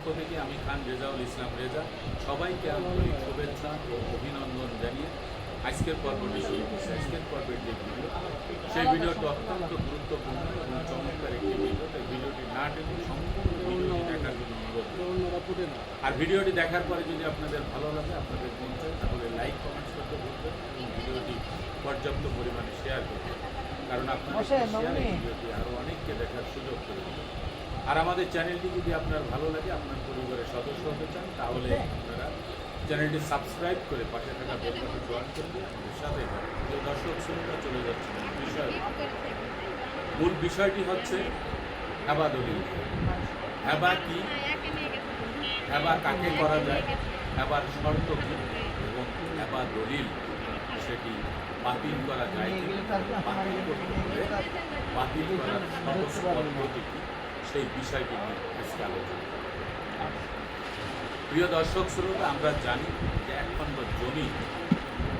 পক্ষ থেকে আমি খান রেজাউল ইসলাম রেজা সবাইকে আন্তরিক শুভেচ্ছা ও অভিনন্দন জানিয়ে আজকের পর্বটি শুরু করছি। আজকের পর্বের যে ভিডিও, সেই ভিডিওটি অত্যন্ত গুরুত্বপূর্ণ এবং চমৎকার একটি ভিডিও। তাই ভিডিওটি না টেনে সম্পূর্ণ ভিডিওটি দেখার জন্য অনুরোধ করব। আর ভিডিওটি দেখার পরে যদি আপনাদের ভালো লাগে, আপনাদের মন চায়, তাহলে লাইক কমেন্টস করতে ভুলবেন এবং ভিডিওটি পর্যাপ্ত পরিমাণে শেয়ার করবেন, কারণ আপনাদের শেয়ারে ভিডিওটি আরও অনেককে দেখার সুযোগ করে দেবেন। আর আমাদের চ্যানেলটি যদি আপনার ভালো লাগে, আপনার পরিবারের সদস্য হতে চান, তাহলে আপনারা চ্যানেলটি সাবস্ক্রাইব করে পাশে থাকা বেল বাটন জয়েন করবে আমাদের সাথে থাকবে। প্রিয় দর্শক শ্রোতা, চলে যাচ্ছে মূল বিষয়টি হচ্ছে হেবা দলিল। হেবা কি, হেবা কাকে করা যায়, হেবার শর্ত কি এবং হেবা দলিল সেটি বাতিল করা যায় কি, বাতিল করতে হলে বাতিল করার সহজ পদ্ধতি কি, সেই বিষয়টি নিয়ে আজকে আলোচনা। প্রিয় দর্শক শ্রোতা, আমরা জানি যে এক খণ্ড জমি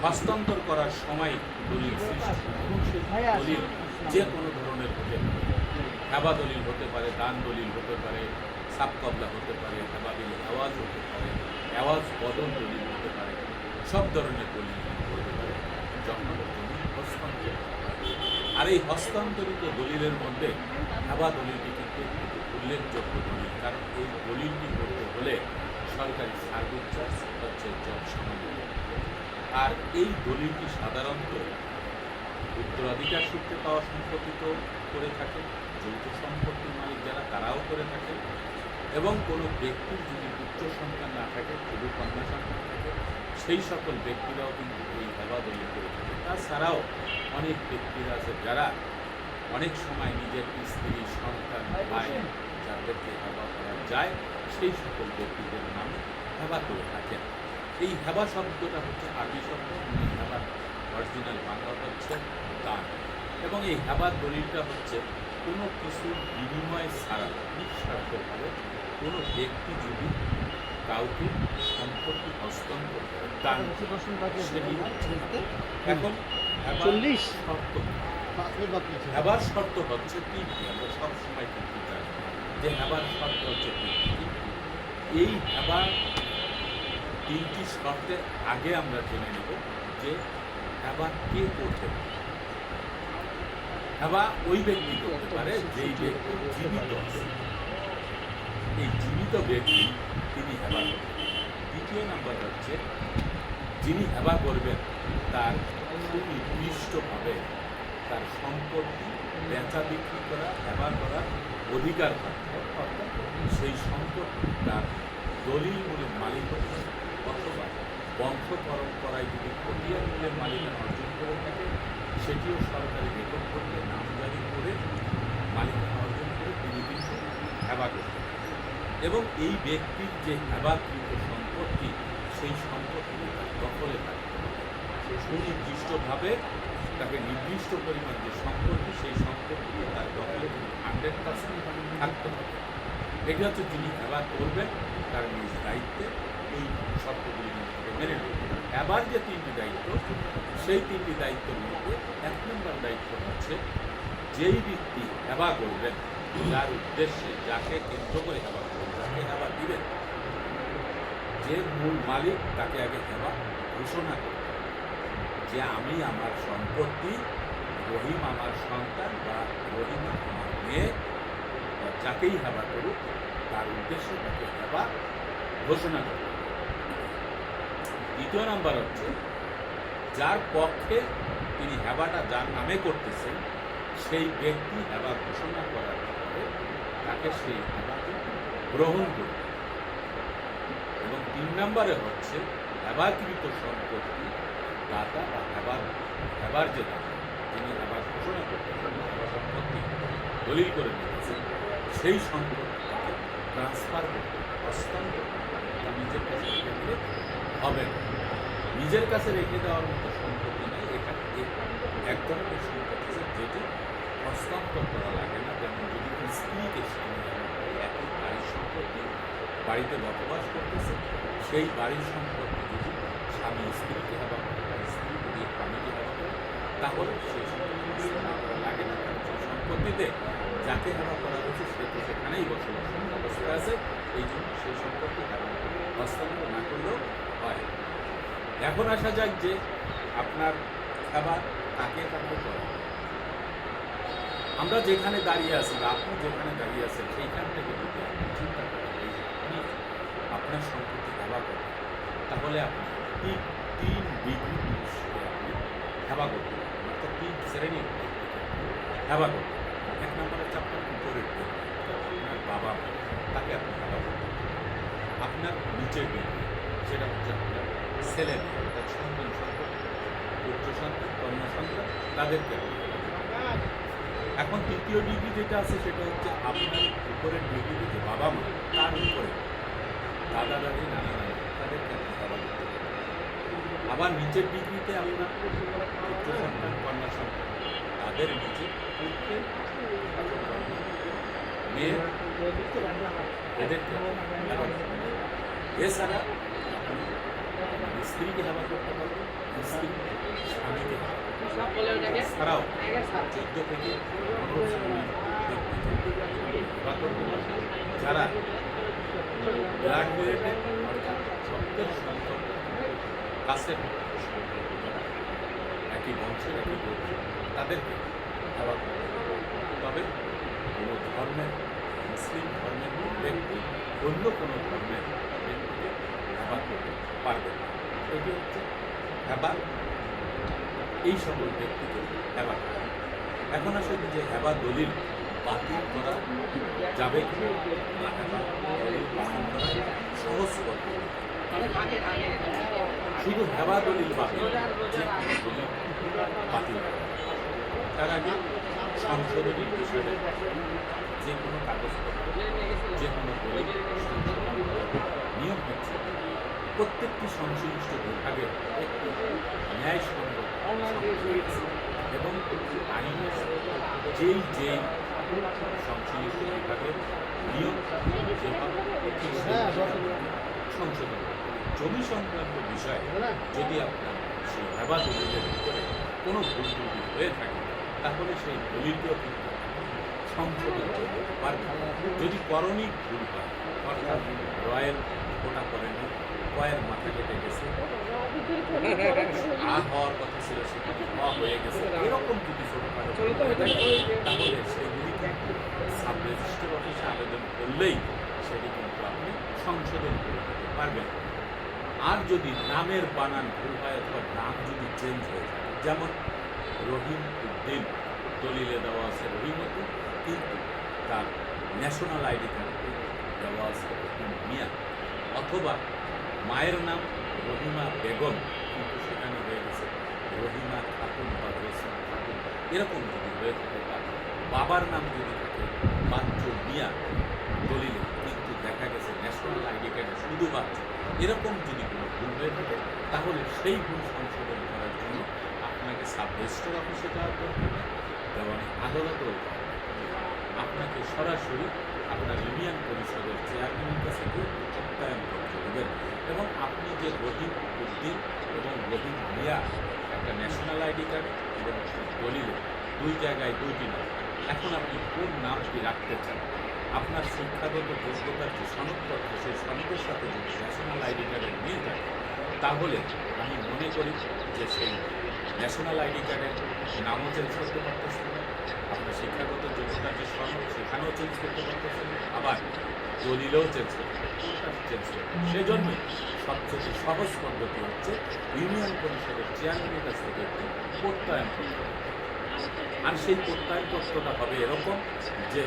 হস্তান্তর করার সময় দলিল সৃষ্টি এবং সেই দলিল যে কোনো ধরনের হতে পারে। হেবা দলিল হতে পারে, দান দলিল হতে পারে, সাব কবলা হতে পারে, হেবা বিল আওয়াজ হতে পারে, আওয়াজ বদল দলিল হতে পারে, সব ধরনের দলিল হতে পারে যখন জমি হস্তান্তর। আর এই হস্তান্তরিত দলিলের মধ্যে হেবা দলিলটি কিন্তু উল্লেখযোগ্য দলিল, কারণ এই দলিলটি করতে হলে সরকারি সার্ভিস চার্জ হচ্ছে জনসামান্য। আর এই দলিলটি সাধারণত উত্তরাধিকার সূত্রে পাওয়া সম্পত্তিত করে থাকে, যৌথ সম্পত্তির মালিক যারা তারাও করে থাকে, এবং কোনো ব্যক্তির যদি পুত্র সন্তান না থাকে, শুধু কন্যা সন্তান থাকে, সেই সকল ব্যক্তিরাও কিন্তু এই হেবা দলিল করে থাকে। তাছাড়াও অনেক ব্যক্তিরা আছে যারা অনেক সময় নিজের স্ত্রী, সন্তান, ভাই যাদেরকে হেবা করা যায়, সেই সকল ব্যক্তিদের নামে হেবা করে থাকেন। এই হেবা শব্দটা হচ্ছে আরবি শব্দ, হেবার অরিজিনাল বাংলা হচ্ছে দান। এবং এই হেবার দলিলটা হচ্ছে কোনো কিছুর বিনিময় ছাড়া নিঃস্বার্থভাবে কোনো ব্যক্তি যদি কাউকে সম্পত্তি হস্তান্তর করে দান, সেটি এখন হেবার শর্ত হচ্ছে তিনটি। আমরা সবসময় কিন্তু জানি যে হেবার শর্ত হচ্ছে তিনটি। এই হেবার তিনটি শর্তের আগে আমরা জেনে নেব যে হেবা কে করতে পারে। হেবা ওই ব্যক্তি করতে পারে যেই ব্যক্তি জীবিত আছে। এই জীবিত ব্যক্তি তিনি হেবা করবেন। দ্বিতীয় নাম্বার হচ্ছে যিনি হেবা করবেন তার সুনির্দিষ্টভাবে তার সম্পত্তি বেচা বিক্রি করা, হেবা করার অধিকার থাকবে, অর্থাৎ সেই সম্পত্তি তার দলিল মূলের মালিক হতে, অথবা বংশ পরম্পরায় যদি খতিয়ান মূলের মালিকানা অর্জন করে থাকে, সেটিও সরকারি রেকর্ড করতে নামজারি করে মালিকানা অর্জন করে তিনি কিন্তু হেবা করতেন। এবং এই ব্যক্তির যে হেবাকৃত সম্পত্তি, সেই সম্পত্তি তার দখলে থাকতে হবে। সুনির্দিষ্টভাবে তাকে নির্দিষ্ট পরিমাণ যে সম্পত্তি, সেই সম্পত্তি তার দখলে 100% থাকতে হবে। এটা হচ্ছে যিনি হেবা করবেন তার নিজ দায়িত্বে এই শর্তগুলি মেনে নেবেন। এবার যে তিনটি দায়িত্ব, সেই তিনটি দায়িত্বের মধ্যে 1 নম্বর দায়িত্ব হচ্ছে যেই ব্যক্তি হেবা করবেন, যার উদ্দেশ্যে, যাকে কেন্দ্র করে হেবা করবেন, যাকে হেবা দিবেন, যে মূল মালিক, তাকে আগে হেবা ঘোষণা করবেন যে আমি আমার সম্পত্তি, রহিম আমার সন্তান বা রহিমা আমার মেয়ে, যাকেই হেবা করুক তার উদ্দেশ্যে তাকে হেবা ঘোষণা করবে। দ্বিতীয় নাম্বার হচ্ছে যার পক্ষে তিনি হেবাটা যার নামে করতেছেন, সেই ব্যক্তি হেবা ঘোষণা করার পরে তাকে সেই হেবাকে গ্রহণ করবে। এবং 3 নম্বরে হচ্ছে হেবাকৃত সম্পত্তি দাতা বা হেবার যে দাতা, যিনি হেবা ঘোষণা করতেছেন, সম্পত্তি দলিল করে নিতেছেন, সেই সম্পত্তিটাকে ট্রান্সফার করতে, হস্তান্তর তা নিজের কাছে রেখে দিলে হবে না। নিজের কাছে রেখে দেওয়ার মতো সম্পত্তি নেই। এখানে এক ধরনের সম্পত্তি যেটি হস্তান্তর করা লাগে না। যেমন যদি স্ত্রীকে স্বামী হেবা করে, একই বাড়ির সম্পত্তি, বাড়িতে বসবাস করতেছে, সেই বাড়ির সম্পত্তি যদি স্বামী স্ত্রীকে হেবা করে বা স্ত্রী যদি স্বামীকে হেবা করে, তাহলে সেই সম্পত্তি হস্তান্তর করা লাগে না। কারণ সেই সম্পত্তিতে যাকে হেবা করা হয়েছে সে তো সেখানেই বসবাস অবস্থায় আছে, এই জন্য সেই এখন আসা যাক যে আপনার খাবার কাকে কাকে করে। আমরা যেখানে দাঁড়িয়ে আছি বা আপনি যেখানে দাঁড়িয়ে আছেন সেইখান থেকে যদি আপনি চিন্তা করেন এই যে আপনি আপনার সম্পত্তি হেবা করেন, তাহলে আপনি ঠিক 3 ডিগ্রি পুরুষকে আপনি হেবা করতে পারবেন, অর্থাৎ 3 শ্রেণীর হেবা করতে পারবেন। 1 নম্বর হচ্ছে আপনার উপরের দিক, আপনার বাবা মা, তাকে আপনি হেবা করতে পারবেন। আপনার নিচের দিক, সেটা হচ্ছে আপনার ছেলে মেয়ে, অর্থাৎ সন্তান সন্তান, পুত্র সন্তান, কন্যা সন্তান, তাদেরকে আপনি হেবা করতে পারবেন। এখন তৃতীয় ডিগ্রি যেটা আছে সেটা হচ্ছে আপনার উপরের ডিগ্রিতে যে বাবা মা, তার উপরে দাদা দাদি, নানা নানি, তাদেরকে আপনি হেবা করতে পারবেন। আবার নিচের ডিগ্রিতে আপনার পুত্র সন্তান, কন্যা সন্তান, তাদের নিচে পুত্রের মেয়ে, এদেরকে হেবা করতে পারবেন। এছাড়া আপনি স্ত্রীকে হেবা করতে পারবেন, স্ত্রী স্বামীকে হেবা করতে পারবেন। এছাড়াও 14 থেকে 15 শ্রেণীর ব্যক্তিকে হেবা করতে পারবেন, যারা ব্লাড রিলেটেড অর্থাৎ রক্তের সম্পর্ক কাছের সম্পর্ক, যারা একই বংশের একই গোত্র, তাদেরকে হেবা করতে পারবেন। তবে কোনো ধর্মের, মুসলিম ধর্মের কোনো ব্যক্তি অন্য কোনো ধর্মের ব্যক্তিকে হেবা করতে পারবে না। এটি হচ্ছে হেবা, এই সকল ব্যক্তিকে হেবা করা। এখন আসলে যে হেবা দলিল বাতিল করা যাবে কি না, হেবা দলিল বাতিল করা সহজ পদ্ধতি। শুধু হেবা দলিল বাতিল, যে কোনো দলিল বাতিল করা, তার আগে সংশোধনী হিসেবে যে কোনো কাগজপত্র, যে কোনো দলিল সংশোধন করার নিয়ম হচ্ছে প্রত্যেকটি সংশ্লিষ্ট বিভাগের একটি ন্যায়সঙ্গত এবং আইনের যেই সংশ্লিষ্ট বিভাগের নিয়ম যেভাবে সংশোধন করতে হবে। জমি সংক্রান্ত বিষয়ে যদি আপনার সেই হেবা দলিলের ভিতরে কোনো ভুল ত্রুটি হয়ে থাকে, তাহলে সেই দলিলটিও কিন্তু সংশোধন করতে পারবে। যদি করণিক ভুল হয়, অর্থাৎ রয়ের ওটা করেনি, কয়ের মাথা কেটে গেছে, আ হওয়ার কথা ছিল সেখানে হয়ে গেছে, এরকম যদি ছোটখাটো হয়ে থাকে, তাহলে সেগুলি কিন্তু সাব রেজিস্ট্রার অফিসে আবেদন করলেই সেটি কিন্তু আপনি সংশোধন করে দিতে পারবেন। আর যদি নামের বানান ভুল হয় অথবা নাম যদি চেঞ্জ হয়ে থাকে, যেমন রহিম উদ্দিন, দলিলে দেওয়া আছে রহিম উদ্দিন, কিন্তু তার ন্যাশনাল আইডি কার্ডে দেওয়া আছে রহিম মিয়া, অথবা মায়ের নাম রহিমা বেগম কিন্তু সেখানে হয়ে গেছে রহিমা খাতুন বা রসিম খাতুন, এরকম যদি হয়ে থাকে, বা বাবার নাম যদি থাকে বাচ্চু মিয়া দলিলে, কিন্তু দেখা গেছে ন্যাশনাল আইডি কার্ডে শুধু বাচ্চু, এরকম যদি কোনো ভুল হয়ে থাকে, তাহলে সেই ভুল সংশোধন করার জন্য আপনাকে সাব রেজিস্ট্রার অফিসে যাওয়ার দরকার নেই, দেওয়ানি আদালতেও আপনাকে সরাসরি আপনার ইউনিয়ন পরিষদের চেয়ারম্যানের কাছে গিয়ে প্রত্যয়ন করতে দেবেন। এবং আপনি যে রহিম উদ্দিন এবং রহিম মিয়া একটা ন্যাশনাল আইডি কার্ড এবং দলিলে দুই জায়গায় দুইটি নাম, এখন আপনি কোন নামটি রাখতে চান, আপনার শিক্ষাগত যোগ্যতার যে সনদপত্র, সেই সনদের সাথে যদি ন্যাশনাল আইডি কার্ডের মিল থাকে, তাহলে আমি মনে করি যে সেই ন্যাশনাল আইডি কার্ডের নামও চেঞ্জ করতে পারতেছেন না, আপনার শিক্ষাগত যোগ্যতার যে সনদ সেখানেও চেঞ্জ করতে পারতেছেন না, আবার দলিলেও চেঞ্জ করতে পারতেন। সেজন্যই সবচেয়ে সহজ পদ্ধতি হচ্ছে ইউনিয়ন পরিষদের চেয়ারম্যানের কাছ থেকে একটি প্রত্যয়ন করতে হবে। আর সেই প্রত্যয়নপত্রটা হবে এরকম যে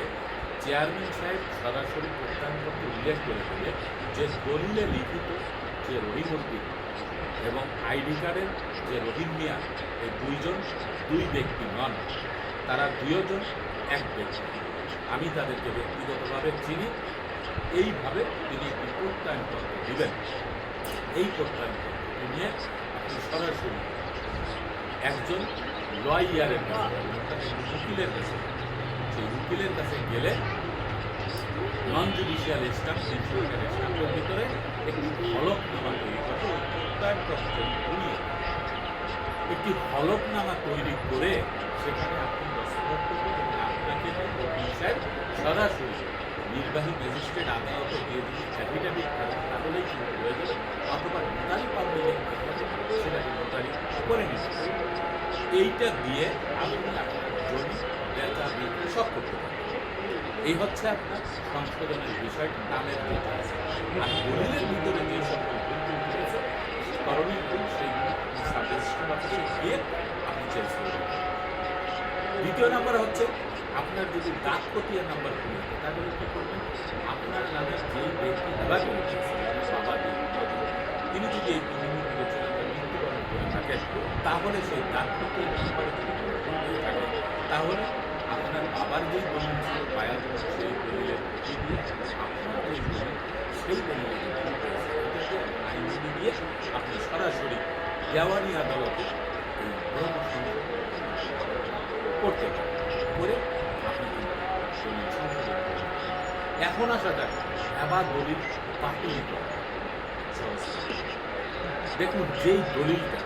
চেয়ারম্যান সাহেব সরাসরি প্রত্যয়নপত্র উল্লেখ করে দেবে যে দলিলে লিখিত যে রহিম উদ্দিন এবং আইডি কার্ডের যে রহিম মিয়া, এই দুই ব্যক্তি নন, তারা দুজন এক ব্যক্তি, আমি তাদেরকে ব্যক্তিগতভাবে চিনি, এইভাবে তিনি একটি প্রত্যয়নপত্র দেবেন। এই প্রত্যয়নপত্রটি নিয়ে আপনি সরাসরি একজন লয়ারের কাছে, অর্থাৎ উকিলের কাছে, সেই উকিলের কাছে গেলে নন জুডিশিয়াল স্টাম্প, সরকারি স্টাম্পের ভিতরে একটি হলফনামা তৈরি করে, ওই প্রত্যয়নপত্রের নিয়ে একটি হলফনামা তৈরি করে সেখানে আপনি দস্তখত করবেন এবং আপনাকে উকিল সাহেব সরাসরি নির্বাহী ম্যাজিস্ট্রেট আদালতে গিয়ে যদি অ্যাফিডেভিট করেন তাহলেই কিন্তু হয়ে যাবে, অথবা নোটারি পাবলিকের মাধ্যমে সেটাকে নোটারি করে নিতে হবে। এইটা দিয়ে আপনি আপনার জমি বেচা বিক্রি সব করতে পারেন। এই হচ্ছে আপনার সংশোধনের বিষয়টি, নামের যেটা আছে। আর দলিলের ভিতরে যে সকল ভুল রয়েছে করণীয় ভুল, সেইগুলো সাব রেজিস্ট্রার অফিসে গিয়ে আপনি চেঞ্জ করবেন। দ্বিতীয় নাম্বার হচ্ছে আপনার যদি ডাক খতিয়ান নাম্বার ভুল হতো তাহলে কী করবেন, আপনার নামে যেই ব্যক্তি হেবা করেছে বাবা তিনি যদি এই পৃথিবী থেকে চলে যান, মৃত্যুবরণ করে থাকেন, তাহলে সেই ডাক খতিয়ান নাম্বার যদি ভুল হয়ে থাকে তাহলে আপনার বাবার যেই দলিল ছিল পায়া সেই দলিলের প্রতি দিয়ে আপনার যেই দলিল সেই দলিলের এটাকে আইনজীবী দিয়ে আপনি সরাসরি দেওয়ানি আদালতে এই ব্রহ্ম করতে পারেন, করে আপনি কিন্তু দলিল সংশোধন করবেন। এখন আসা যাক আবার দলিল বাতিল করা। দেখুন, যেই দলিলটা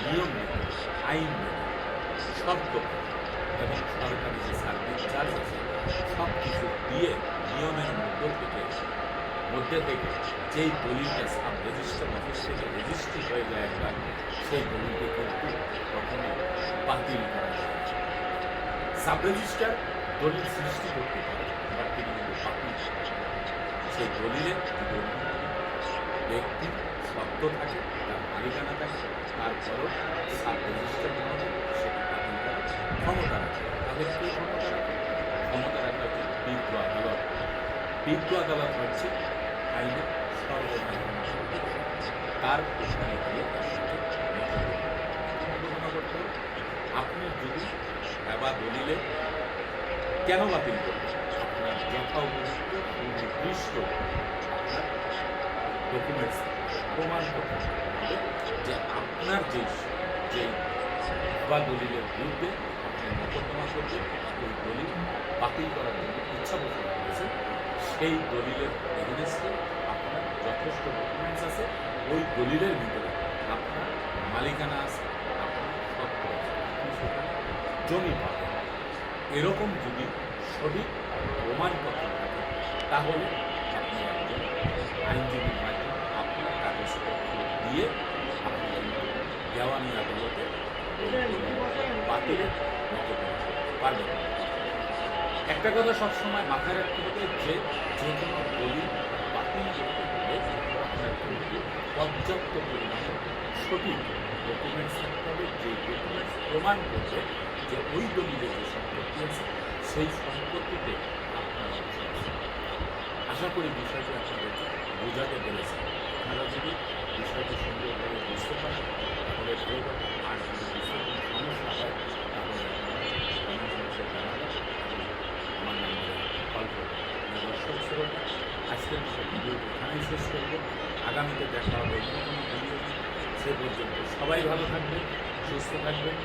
নিয়ম মেনে, আইন মেনে, শর্ত এবং সরকারি যে সার্ভিস চার্জ আছে সব কিছু দিয়ে নিয়মের মধ্যে থেকে যেই দলিলটা সাব রেজিস্ট্রার অফিস থেকে রেজিস্ট্রি হয়ে যায় একবার, সেই দলিলকে কিন্তু কখনো বাতিল করা যায়। সাব রেজিস্ট্রার দলিল সৃষ্টি করতে পারে, আবার তিনি কিন্তু বাতিল সেই দলিলে ব্যক্তি শব্দ থাকে, তার মালিকানা থাকে, তারপরও সাব রেজিস্ট্রার মনে সেটা বাতিল করার ক্ষমতা রাখে। তাদের কি ক্ষমতা রাখে? ক্ষমতা রাখা হচ্ছে বিজ্ঞ আদালত। বিজ্ঞ আদালত হচ্ছে আইনের সর্বমান্য তার ওখানে গিয়ে তার সাথে ঘোষণা করতে হবে। আপনি যদি হেবা দলিলে কেন বাতিল করবেন, আপনার যথোপযুক্ত সুনির্দিষ্ট আপনার ডকুমেন্টস প্রমাণ করতে হবে যে আপনার যেই হেবা দলিলের বিরুদ্ধে আপনি মোকদ্দমা করবেন, ওই দলিল বাতিল করার জন্য ইচ্ছা পোষণ করেছেন, সেই দলিলের এগেনস্টে আপনার যথেষ্ট ডকুমেন্টস আছে, ওই দলিলের ভিতরে আপনার মালিকানা আছে, আপনার সত্য আছে, আপনি সেখানে জমি পাবেন। এরকম যদি সঠিক প্রমাণপত্র থাকে তাহলে আপনি একজন আইনজীবীর মাধ্যমে আপনার কাগজপত্র দিয়ে আপনি দেওয়ানি আদালতে বাতিলের মোকদ্দমা করতে পারবেন। একটা কথা সবসময় মাথায় রাখতে হবে যে কোনো দলিল বাতিল করতে হলে আপনার কিন্তু পর্যাপ্ত পরিমাণে সঠিক ডকুমেন্টস থাকতে হবে, যে ডকুমেন্টস প্রমাণ করবে যে ওই দলিলে যে সম্পত্তি আছে সেই সম্পত্তিতে আপনার অংশ আছে। আশা করি বিষয়টি আপনাদেরকে বোঝাতে পেরেছে। আপনারা যদি বিষয়টি সুন্দরভাবে বুঝতে পারেন তাহলে ভালো কথা, আর যদি বুঝতে কোনো সমস্যা হয় তাহলে আমার নম্বরে কল করবেন। দর্শক শ্রোতা, আজকের মতো ভিডিওটি এখানেই শেষ করব। আগামীতে দেখা হবে অন্য কোনো ভিডিও। সে পর্যন্ত সবাই ভালো থাকবেন, সুস্থ থাকবেন।